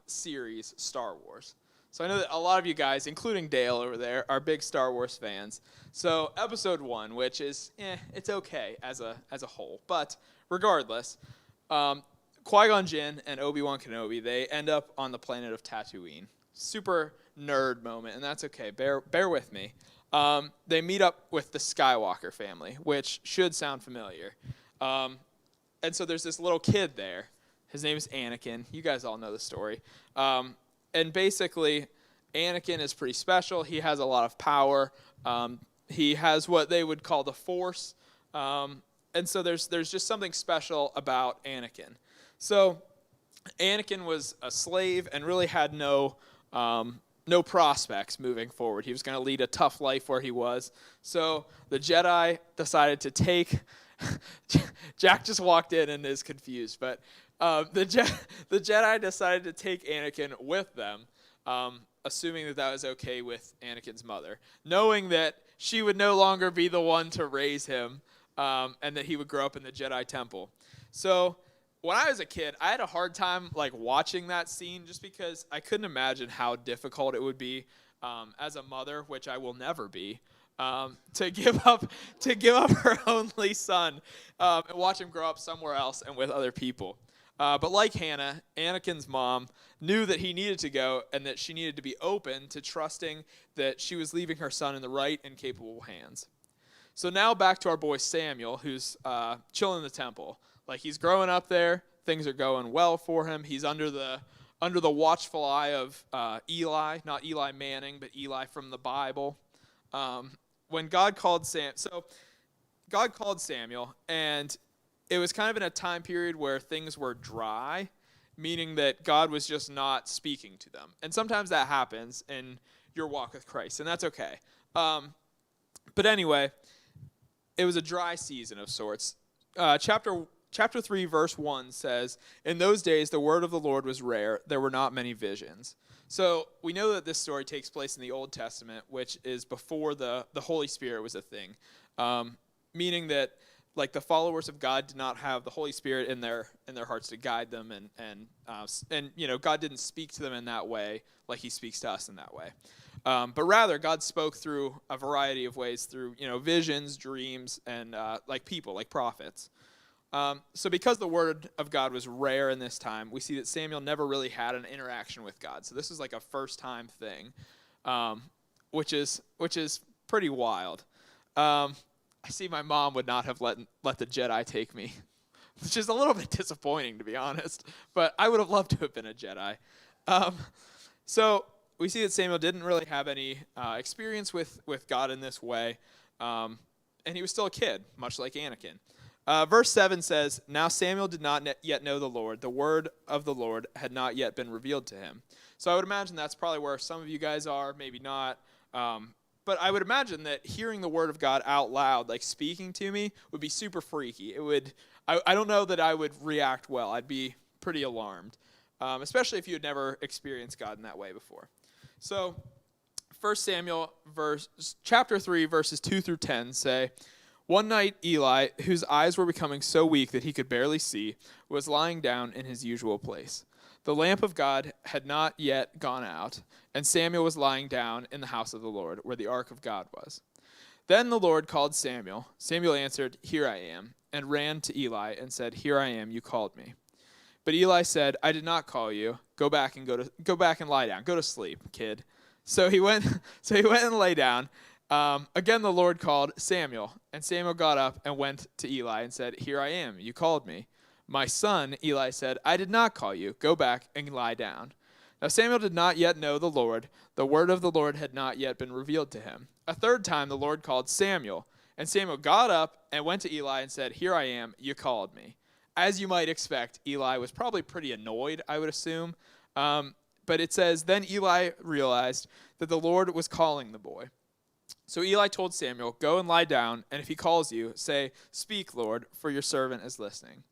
series, Star Wars. So I know that a lot of you guys, including Dale over there, are big Star Wars fans. So episode 1, which is, it's okay as a whole. But regardless, Qui-Gon Jinn and Obi-Wan Kenobi, they end up on the planet of Tatooine. Super nerd moment, and that's okay. Bear with me. They meet up with the Skywalker family, which should sound familiar. And so there's this little kid there. His name is Anakin. You guys all know the story. And basically, Anakin is pretty special. He has a lot of power. He has what they would call the Force. And so there's just something special about Anakin. So Anakin was a slave and really had no prospects moving forward. He was going to lead a tough life where he was. So the Jedi decided to take... Jack just walked in and is confused, but the Jedi decided to take Anakin with them, assuming that that was okay with Anakin's mother, knowing that she would no longer be the one to raise him, and that he would grow up in the Jedi Temple. So when I was a kid, I had a hard time like watching that scene just because I couldn't imagine how difficult it would be as a mother, which I will never be, to give up her only son and watch him grow up somewhere else and with other people. But like Hannah, Anakin's mom knew that he needed to go and that she needed to be open to trusting that she was leaving her son in the right and capable hands. So now back to our boy Samuel, who's chilling in the temple. Like, he's growing up there. Things are going well for him. He's under the watchful eye of Eli, not Eli Manning, but Eli from the Bible. When God called God called Samuel, and it was kind of in a time period where things were dry, meaning that God was just not speaking to them. And sometimes that happens in your walk with Christ, and that's okay. But anyway, it was a dry season of sorts. Chapter 3, verse 1 says, "In those days the word of the Lord was rare. There were not many visions." So we know that this story takes place in the Old Testament, which is before the Holy Spirit was a thing, meaning that like the followers of God did not have the Holy Spirit in their hearts to guide them, and you know, God didn't speak to them in that way like He speaks to us in that way. But rather, God spoke through a variety of ways, through visions, dreams, and like people, like prophets. So because the word of God was rare in this time, we see that Samuel never really had an interaction with God. So this is like a first-time thing, which is pretty wild. I see my mom would not have let the Jedi take me, which is a little bit disappointing, to be honest. But I would have loved to have been a Jedi. So we see that Samuel didn't really have any experience with God in this way, and he was still a kid, much like Anakin. Verse 7 says, "Now Samuel did not yet know the Lord. The word of the Lord had not yet been revealed to him." So I would imagine that's probably where some of you guys are, maybe not. But I would imagine that hearing the word of God out loud, like speaking to me, would be super freaky. I don't know that I would react well. I'd be pretty alarmed, especially if you had never experienced God in that way before. So 1 Samuel chapter 3, verses 2 through 10 say, "One night Eli, whose eyes were becoming so weak that he could barely see, was lying down in his usual place. The lamp of God had not yet gone out, and Samuel was lying down in the house of the Lord, where the ark of God was. Then the Lord called Samuel. Samuel answered, 'Here I am,' and ran to Eli and said, 'Here I am, you called me.' But Eli said, 'I did not call you. Go back and lie down. Go to sleep, kid.' So he went and lay down. Again the Lord called Samuel, and Samuel got up and went to Eli and said, 'Here I am, you called me.' 'My son,' Eli said, 'I did not call you. Go back and lie down.' Now Samuel did not yet know the Lord. The word of the Lord had not yet been revealed to him. A third time the Lord called Samuel, and Samuel got up and went to Eli and said, 'Here I am, you called me.' As you might expect, Eli was probably pretty annoyed, I would assume. But it says, then Eli realized that the Lord was calling the boy. So Eli told Samuel, 'Go and lie down, and if he calls you, say, "Speak, Lord, for your servant is listening."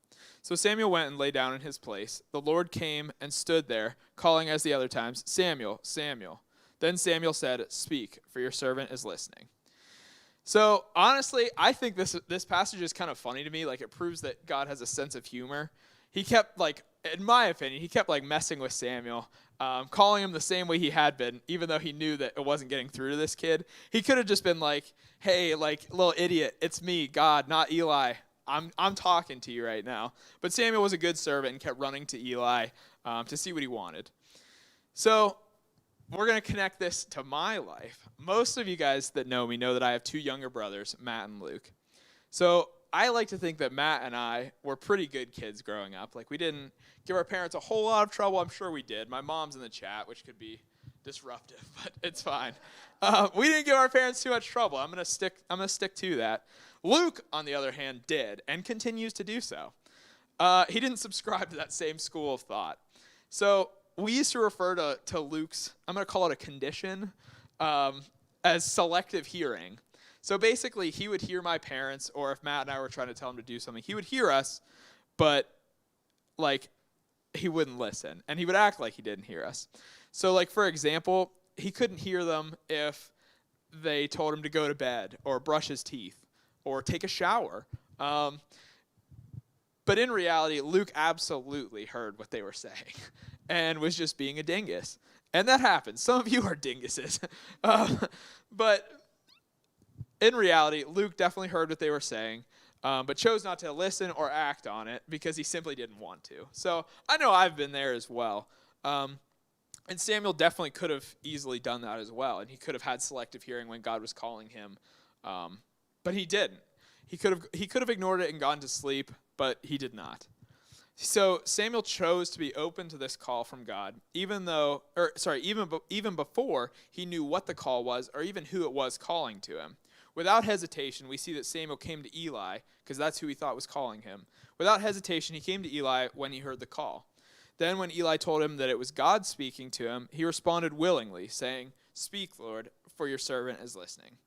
So Samuel went and lay down in his place. The Lord came and stood there, calling as the other times, 'Samuel, Samuel.' Then Samuel said, 'Speak, for your servant is listening.'" So honestly, I think this passage is kind of funny to me. Like, it proves that God has a sense of humor. He kept, like, in my opinion, he kept like messing with Samuel, calling him the same way he had been, even though he knew that it wasn't getting through to this kid. He could have just been like, "Hey, like, little idiot, it's me, God, not Eli. I'm talking to you right now." But Samuel was a good servant and kept running to Eli to see what he wanted. So we're going to connect this to my life. Most of you guys that know me know that I have two younger brothers, Matt and Luke. So I like to think that Matt and I were pretty good kids growing up. Like, we didn't give our parents a whole lot of trouble. I'm sure we did. My mom's in the chat, which could be disruptive, but it's fine. We didn't give our parents too much trouble. I'm gonna stick to that. Luke, on the other hand, did and continues to do so. He didn't subscribe to that same school of thought. So we used to refer to Luke's, I'm gonna call it a condition, as selective hearing. So basically, he would hear my parents, or if Matt and I were trying to tell him to do something, he would hear us, but like he wouldn't listen, and he would act like he didn't hear us. So, like, for example, he couldn't hear them if they told him to go to bed or brush his teeth or take a shower. But in reality, Luke absolutely heard what they were saying and was just being a dingus. And that happens. Some of you are dinguses. But in reality, Luke definitely heard what they were saying, but chose not to listen or act on it because he simply didn't want to. So I know I've been there as well. And Samuel definitely could have easily done that as well, and he could have had selective hearing when God was calling him, but he didn't. He could have ignored it and gone to sleep, but he did not. So Samuel chose to be open to this call from God, even before he knew what the call was or even who it was calling to him. Without hesitation, we see that Samuel came to Eli, because that's who he thought was calling him. Without hesitation, he came to Eli when he heard the call. Then when Eli told him that it was God speaking to him, he responded willingly, saying, "Speak, Lord, for your servant is listening."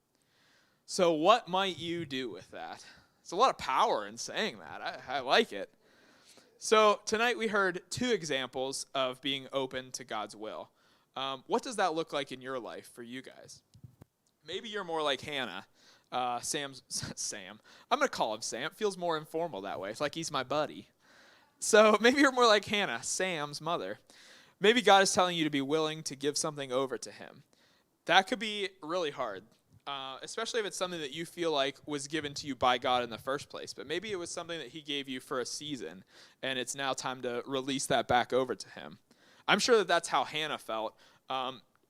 So what might you do with that? There's a lot of power in saying that. I like it. So tonight we heard 2 examples of being open to God's will. What does that look like in your life for you guys? Maybe you're more like Hannah. Sam. I'm going to call him Sam. It feels more informal that way. It's like he's my buddy. So maybe you're more like Hannah, Sam's mother. Maybe God is telling you to be willing to give something over to him. That could be really hard, especially if it's something that you feel like was given to you by God in the first place. But maybe it was something that he gave you for a season, and it's now time to release that back over to him. I'm sure that that's how Hannah felt,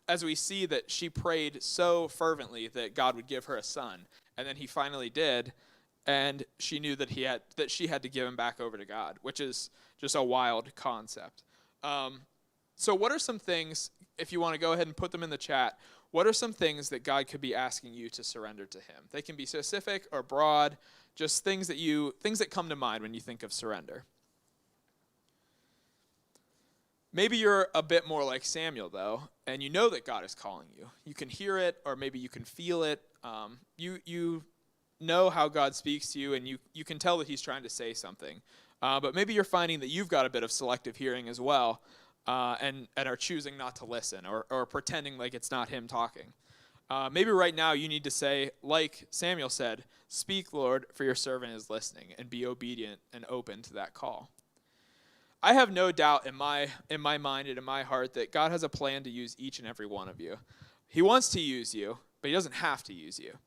as we see that she prayed so fervently that God would give her a son, and then he finally did. And she knew that she had to give him back over to God, which is just a wild concept. So what are some things, if you want to go ahead and put them in the chat, what are some things that God could be asking you to surrender to him? They can be specific or broad, just things that come to mind when you think of surrender. Maybe you're a bit more like Samuel, though, and you know that God is calling you. You can hear it, or maybe you can feel it. You know how God speaks to you, and you can tell that he's trying to say something. But maybe you're finding that you've got a bit of selective hearing as well, and are choosing not to listen or pretending like it's not him talking. Maybe right now you need to say, like Samuel said, "Speak, Lord, for your servant is listening," and be obedient and open to that call. I have no doubt in my mind and in my heart that God has a plan to use each and every one of you. He wants to use you, but he doesn't have to use you.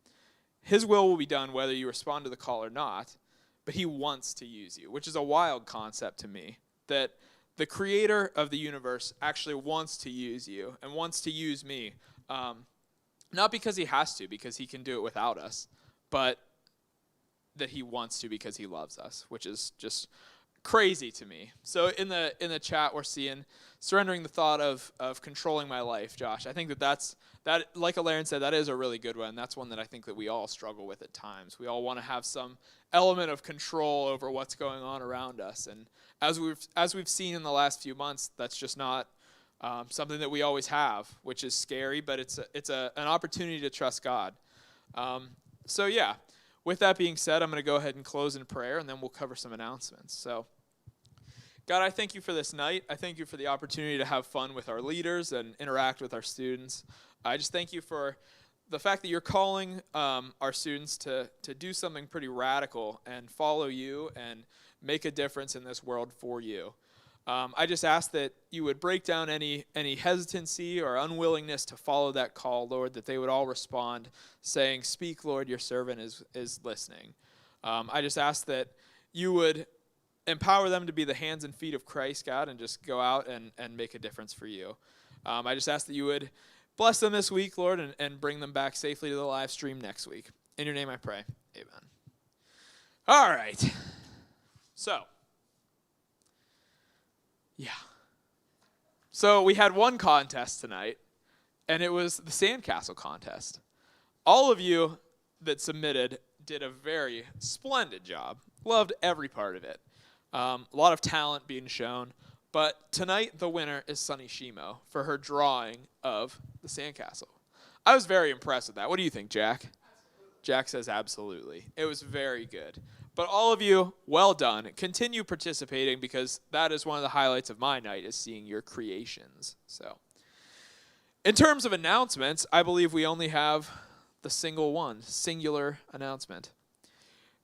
His will be done whether you respond to the call or not, but he wants to use you, which is a wild concept to me, that the creator of the universe actually wants to use you and wants to use me, not because he has to, because he can do it without us, but that he wants to because he loves us, which is just crazy to me. So in the chat, we're seeing surrendering the thought of controlling my life, Josh. I think that like Alaren said, that is a really good one. That's one that I think that we all struggle with at times. We all want to have some element of control over what's going on around us. And as we've seen in the last few months, that's just not something that we always have, which is scary, but it's an opportunity to trust God. So yeah, with that being said, I'm going to go ahead and close in prayer, and then we'll cover some announcements. So God, I thank you for this night. I thank you for the opportunity to have fun with our leaders and interact with our students. I just thank you for the fact that you're calling our students to do something pretty radical and follow you and make a difference in this world for you. I just ask that you would break down any hesitancy or unwillingness to follow that call, Lord, that they would all respond saying, "Speak, Lord, your servant is listening." I just ask that you would empower them to be the hands and feet of Christ, God, and just go out and make a difference for you. I just ask that you would bless them this week, Lord, and bring them back safely to the live stream next week. In your name I pray. Amen. All right. So, yeah. So we had one contest tonight, and it was the sandcastle contest. All of you that submitted did a very splendid job. Loved every part of it. A lot of talent being shown. But tonight, the winner is Sunny Shimo for her drawing of the sandcastle. I was very impressed with that. What do you think, Jack? Jack says absolutely. It was very good. But all of you, well done. Continue participating because that is one of the highlights of my night is seeing your creations. So, in terms of announcements, I believe we only have the singular announcement.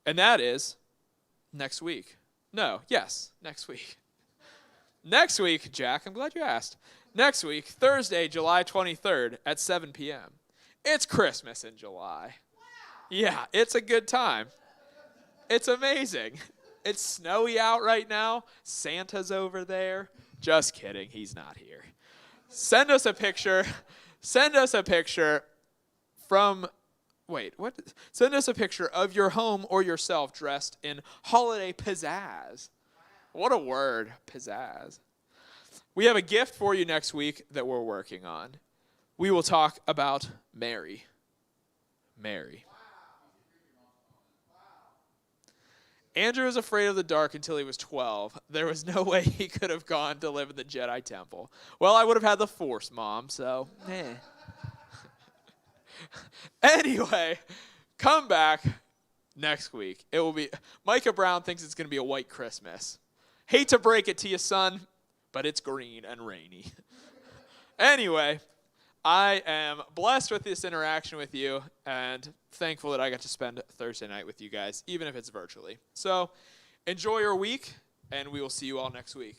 And that is next week. Next week. Next week, Jack, I'm glad you asked. Next week, Thursday, July 23rd at 7 p.m. It's Christmas in July. Yeah, it's a good time. It's amazing. It's snowy out right now. Santa's over there. Just kidding, he's not here. Send us a picture. Send us a picture Send us a picture of your home or yourself dressed in holiday pizzazz. What a word, pizzazz. We have a gift for you next week that we're working on. We will talk about Mary. Andrew was afraid of the dark until he was 12. There was no way he could have gone to live in the Jedi Temple. Well, I would have had the Force, Mom, so Anyway, come back next week. It will be Micah Brown thinks it's going to be a white Christmas. Hate to break it to you, son, but it's green and rainy. Anyway, I am blessed with this interaction with you and thankful that I got to spend Thursday night with you guys, even if it's virtually. So enjoy your week, and we will see you all next week.